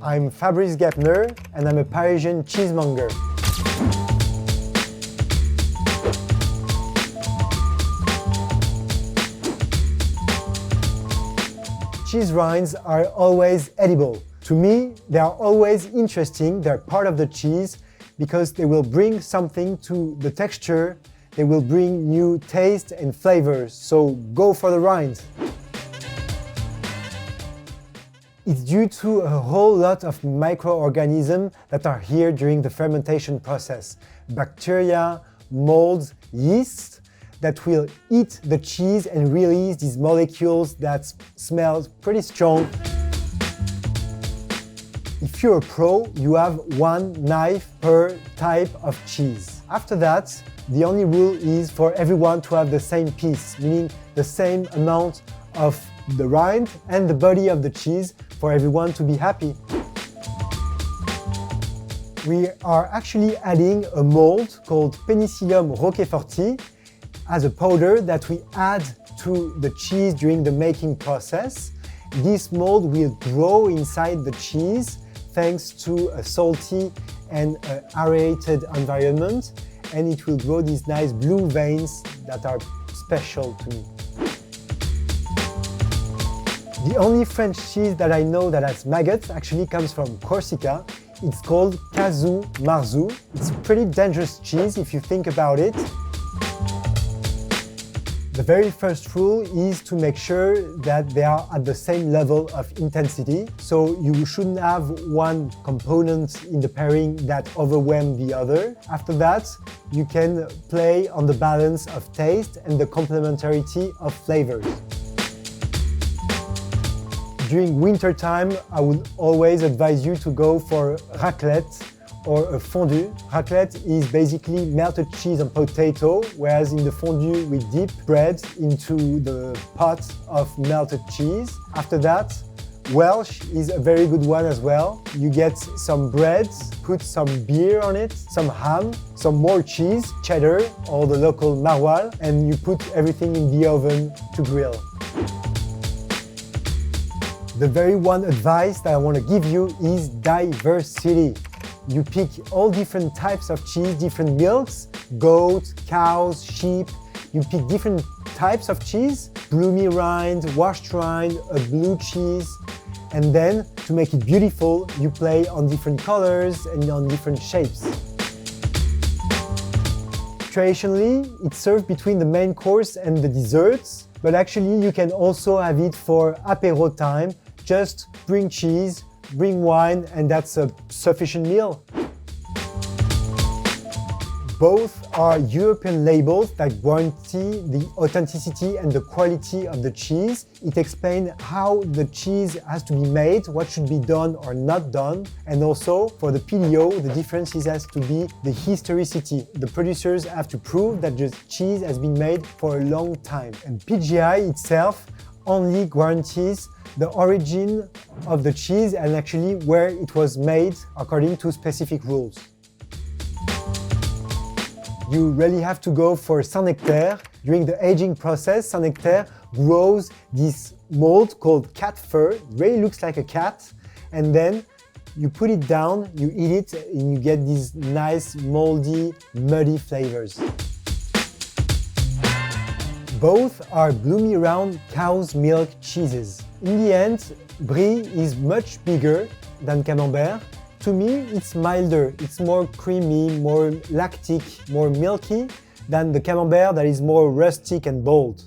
I'm Fabrice Gepner and I'm a Parisian cheesemonger. Cheese rinds are always edible. To me, they are always interesting, they're part of the cheese because they will bring something to the texture, they will bring new taste and flavors, so go for the rind. It's due to a whole lot of microorganisms that are here during the fermentation process. Bacteria, molds, yeast that will eat the cheese and release these molecules that smell pretty strong. If you're a pro, you have one knife per type of cheese. After that, the only rule is for everyone to have the same piece, meaning the same amount of the rind and the body of the cheese for everyone to be happy. We are actually adding a mold called Penicillium roqueforti as a powder that we add to the cheese during the making process. This mold will grow inside the cheese thanks to a salty and aerated environment, and it will grow these nice blue veins that are special to me. The only French cheese that I know that has maggots actually comes from Corsica. It's called Casu Marzu. It's a pretty dangerous cheese if you think about it. The very first rule is to make sure that they are at the same level of intensity. So you shouldn't have one component in the pairing that overwhelms the other. After that, you can play on the balance of taste and the complementarity of flavors. During winter time, I would always advise you to go for raclette or a fondue. Raclette is basically melted cheese and potato, whereas in the fondue we dip bread into the pot of melted cheese. After that, Welsh is a very good one as well. You get some bread, put some beer on it, some ham, some more cheese, cheddar or the local maroilles, and you put everything in the oven to grill. The very one advice that I want to give you is diversity. You pick all different types of cheese, different milks, goat, cows, sheep. You pick different types of cheese, bloomy rind, washed rind, a blue cheese. And then, to make it beautiful, you play on different colors and on different shapes. Traditionally, it's served between the main course and the desserts, but actually you can also have it for apéro time. Just bring cheese, bring wine, and that's a sufficient meal. Both are European labels that guarantee the authenticity and the quality of the cheese. It explains how the cheese has to be made, what should be done or not done, and also for the PDO, the difference has to be the historicity. The producers have to prove that the cheese has been made for a long time. And PGI itself only guarantees the origin of the cheese and actually where it was made according to specific rules. You really have to go for Saint-Nectaire. During the aging process, Saint-Nectaire grows this mold called cat fur. It really looks like a cat. And then you put it down, you eat it, and you get these nice, moldy, muddy flavors. Both are bloomy round cow's milk cheeses. In the end, Brie is much bigger than Camembert. To me, it's milder, it's more creamy, more lactic, more milky than the Camembert that is more rustic and bold.